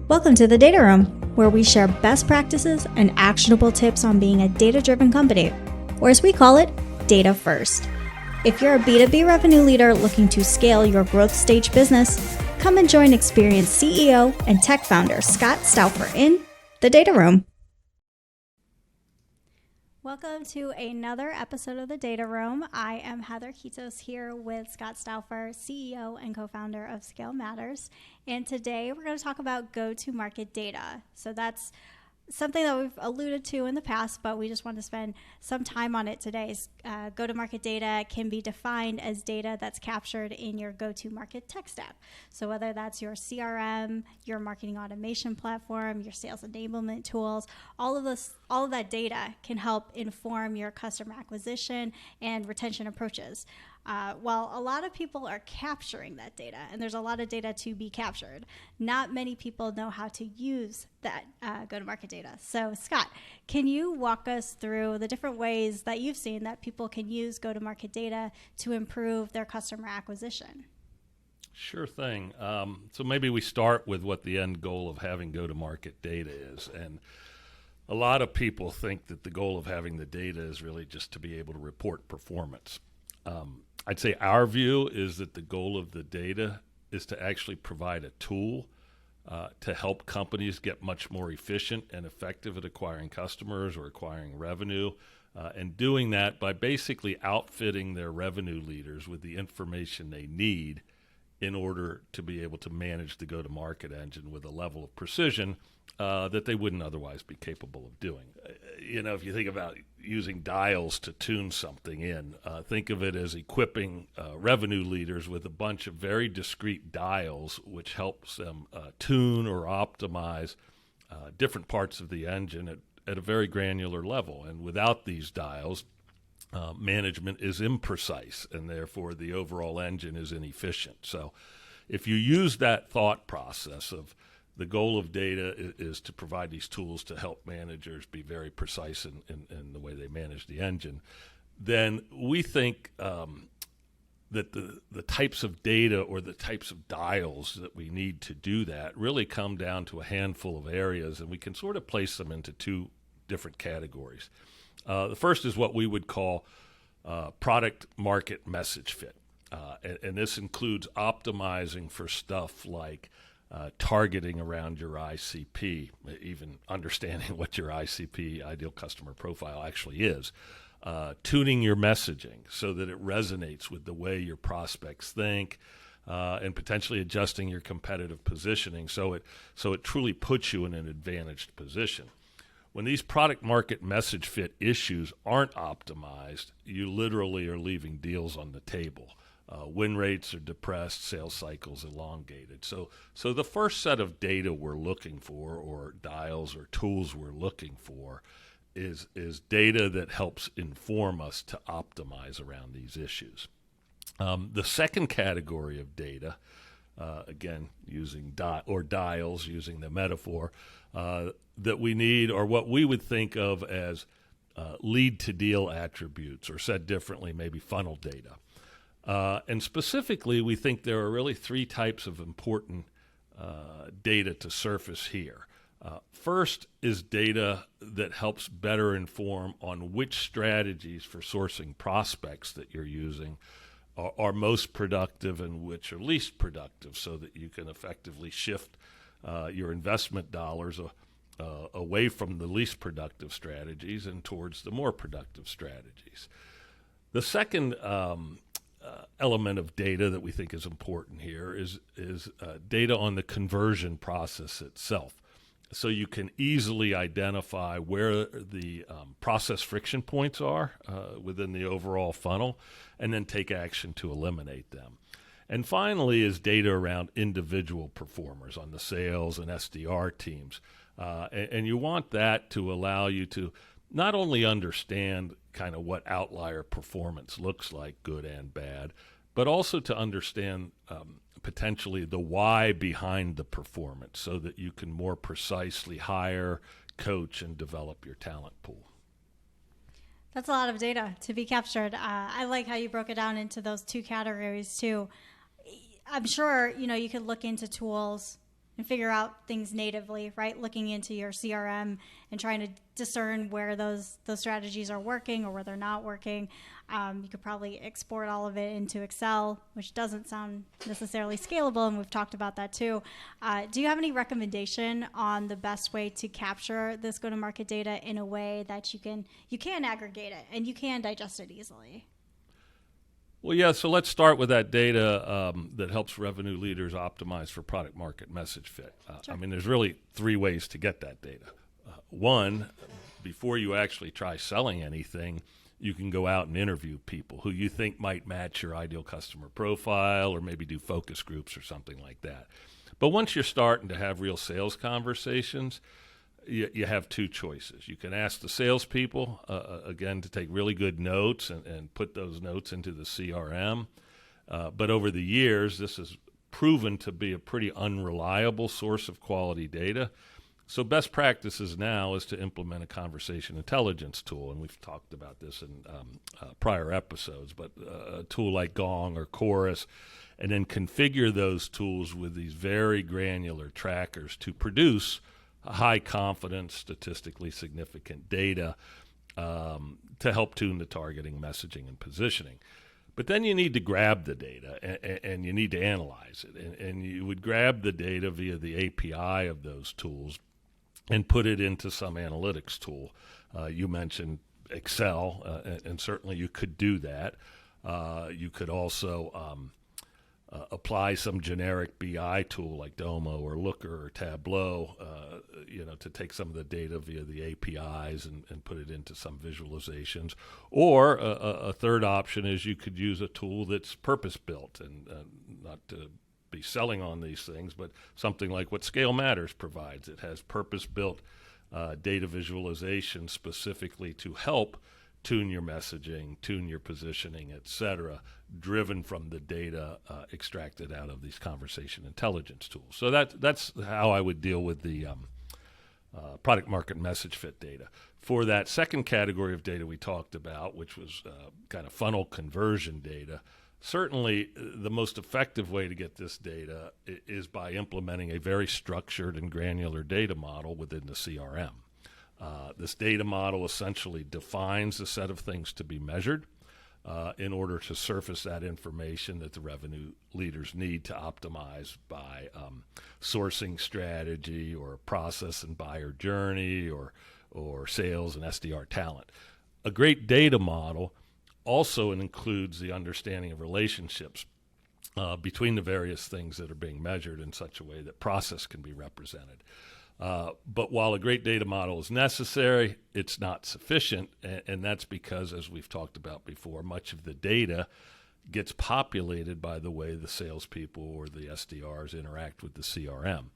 Welcome to the Data Room, where we share best practices and actionable tips on being a data-driven company, or as we call it, data first. If you're a B2B revenue leader looking to scale your growth stage business, come and join experienced CEO and tech founder Scott Stouffer in the Data Room. Welcome to another episode of the Data Room. I am Heather Kitos here with Scott Stouffer, CEO and co-founder of scaleMatters. And today we're going to talk about go-to-market data. So that's something that we've alluded to in the past, but we just want to spend some time on it today. Go-to-market data can be defined as data that's captured in your go-to-market tech stack. So whether that's your CRM, your marketing automation platform, your sales enablement tools, all of that data can help inform your customer acquisition and retention approaches. While a lot of people are capturing that data, and there's a lot of data to be captured, not many people know how to use that go-to-market data. So Scott, can you walk us through the different ways that you've seen that people can use go-to-market data to improve their customer acquisition? Sure thing. So maybe we start with what the end goal of having go-to-market data is. And a lot of people think that the goal of having the data is really just to be able to report performance. I'd say our view is that the goal of the data is to actually provide a tool to help companies get much more efficient and effective at acquiring customers or acquiring revenue, and doing that by basically outfitting their revenue leaders with the information they need in order to be able to manage the go-to-market engine with a level of precision that they wouldn't otherwise be capable of doing. If you think about using dials to tune something in, think of it as equipping revenue leaders with a bunch of very discrete dials, which helps them tune or optimize different parts of the engine at a very granular level. And without these dials, management is imprecise, and therefore the overall engine is inefficient. So if you use that thought process of the goal of data is to provide these tools to help managers be very precise in the way they manage the engine, then we think that the types of data or the types of dials that we need to do that really come down to a handful of areas, and we can sort of place them into two different categories. The first is what we would call product market message fit. And this includes optimizing for stuff like targeting around your ICP, even understanding what your ICP, ideal customer profile, actually is. Tuning your messaging so that it resonates with the way your prospects think, and potentially adjusting your competitive positioning so it truly puts you in an advantaged position. When these product market message fit issues aren't optimized, you literally are leaving deals on the table. Win rates are depressed, sales cycles elongated. So the first set of data we're looking for, or dials or tools we're looking for, is data that helps inform us to optimize around these issues. The second category of data, again, using dials, using the metaphor, that we need, or what we would think of as lead to deal attributes, or said differently, maybe funnel data. And specifically, we think there are really three types of important data to surface here. First is data that helps better inform on which strategies for sourcing prospects that you're using are most productive and which are least productive, so that you can effectively shift your investment dollars away from the least productive strategies and towards the more productive strategies. The second element of data that we think is important here is data on the conversion process itself. So you can easily identify where the process friction points are within the overall funnel, and then take action to eliminate them. And finally is data around individual performers on the sales and SDR teams. And you want that to allow you to not only understand kind of what outlier performance looks like, good and bad, but also to understand potentially the why behind the performance, so that you can more precisely hire, coach, and develop your talent pool. That's a lot of data to be captured. I like how you broke it down into those two categories too. I'm sure, you could look into tools and figure out things natively, right? Looking into your CRM and trying to discern where those strategies are working or where they're not working. You could probably export all of it into Excel, which doesn't sound necessarily scalable, and we've talked about that too. Do you have any recommendation on the best way to capture this go-to-market data in a way that you can aggregate it and you can digest it easily? Well, yeah, so let's start with that data that helps revenue leaders optimize for product market message fit. Sure. I mean, there's really three ways to get that data. One, before you actually try selling anything, you can go out and interview people who you think might match your ideal customer profile, or maybe do focus groups or something like that. But once you're starting to have real sales conversations, you have two choices. You can ask the salespeople, again, to take really good notes and put those notes into the CRM. But over the years, this has proven to be a pretty unreliable source of quality data. So best practices now is to implement a conversation intelligence tool, and we've talked about this in prior episodes, but a tool like Gong or Chorus, and then configure those tools with these very granular trackers to produce high confidence, statistically significant data to help tune the targeting, messaging, and positioning. But then you need to grab the data and you need to analyze it. And you would grab the data via the API of those tools and put it into some analytics tool. You mentioned Excel, and certainly you could do that. You could also apply some generic BI tool like Domo or Looker or Tableau, to take some of the data via the APIs and put it into some visualizations. Or a third option is you could use a tool that's purpose-built, and not to be selling on these things, but something like what scaleMatters provides. It has purpose-built data visualization specifically to help tune your messaging, tune your positioning, et cetera, driven from the data extracted out of these conversation intelligence tools. So that's how I would deal with the product market message fit data. For that second category of data we talked about, which was kind of funnel conversion data, certainly the most effective way to get this data is by implementing a very structured and granular data model within the CRM. This data model essentially defines a set of things to be measured in order to surface that information that the revenue leaders need to optimize by sourcing strategy or process and buyer journey or sales and SDR talent. A great data model also includes the understanding of relationships between the various things that are being measured in such a way that process can be represented. But while a great data model is necessary, it's not sufficient, and that's because, as we've talked about before, much of the data gets populated by the way the salespeople or the SDRs interact with the CRM.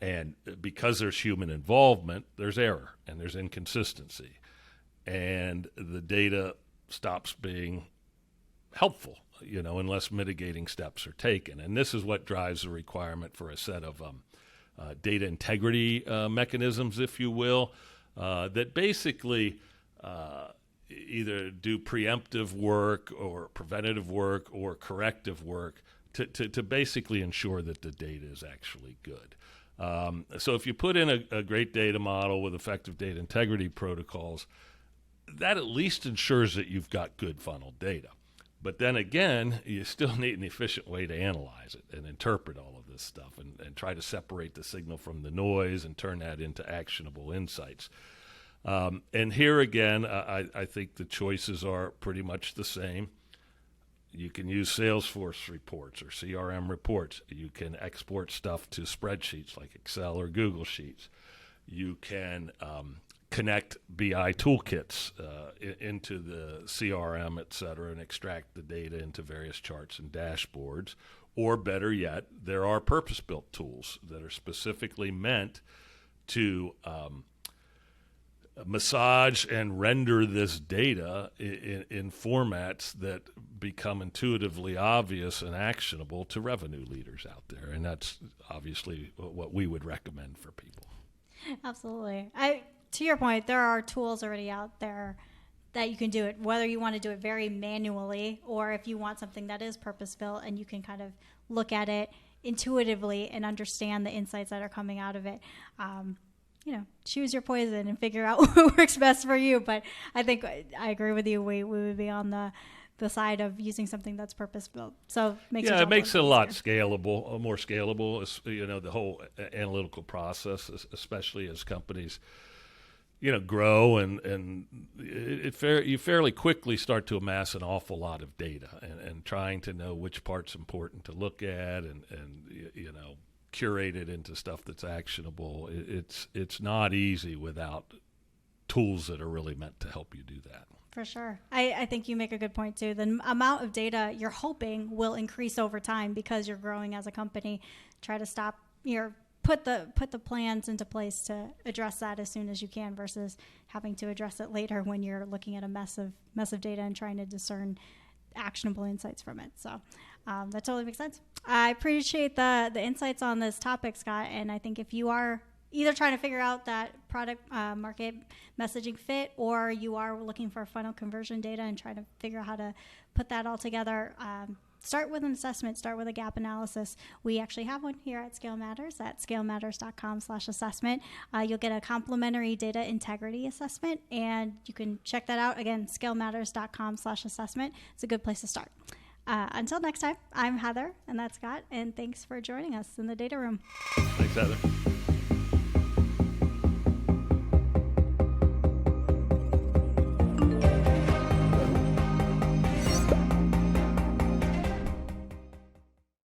And because there's human involvement, there's error and there's inconsistency, and the data stops being helpful, unless mitigating steps are taken. And this is what drives the requirement for a set of data integrity mechanisms, if you will, that basically either do preemptive work or preventative work or corrective work to basically ensure that the data is actually good. So if you put in a great data model with effective data integrity protocols, that at least ensures that you've got good funnel data. But then again, you still need an efficient way to analyze it and interpret all of this stuff and try to separate the signal from the noise and turn that into actionable insights. And here again, I think the choices are pretty much the same. You can use Salesforce reports or CRM reports. You can export stuff to spreadsheets like Excel or Google Sheets. You can connect BI toolkits into the CRM, et cetera, and extract the data into various charts and dashboards. Or better yet, there are purpose-built tools that are specifically meant to massage and render this data in formats that become intuitively obvious and actionable to revenue leaders out there. And that's obviously what we would recommend for people. Absolutely. To your point, there are tools already out there that you can do it, whether you want to do it very manually or if you want something that is purpose-built and you can kind of look at it intuitively and understand the insights that are coming out of it. Choose your poison and figure out what works best for you. But I think I agree with you. We would be on the side of using something that's purpose-built. So it makes it a lot scalable, more scalable. The whole analytical process, especially as companies, grow and you fairly quickly start to amass an awful lot of data and trying to know which part's important to look at and curate it into stuff that's actionable. It's not easy without tools that are really meant to help you do that. For sure. I think you make a good point too. The amount of data you're hoping will increase over time because you're growing as a company. Try to put the plans into place to address that as soon as you can versus having to address it later when you're looking at a mess of data and trying to discern actionable insights from it. So that totally makes sense. I appreciate the insights on this topic, Scott. And I think if you are either trying to figure out that product market messaging fit, or you are looking for funnel conversion data and trying to figure out how to put that all together, start with an assessment, start with a gap analysis. We actually have one here at scaleMatters at scalematters.com/assessment. You'll get a complimentary data integrity assessment, and you can check that out. Again, scalematters.com/assessment. It's a good place to start. Until next time, I'm Heather, and that's Scott, and thanks for joining us in the data room. Thanks, Heather.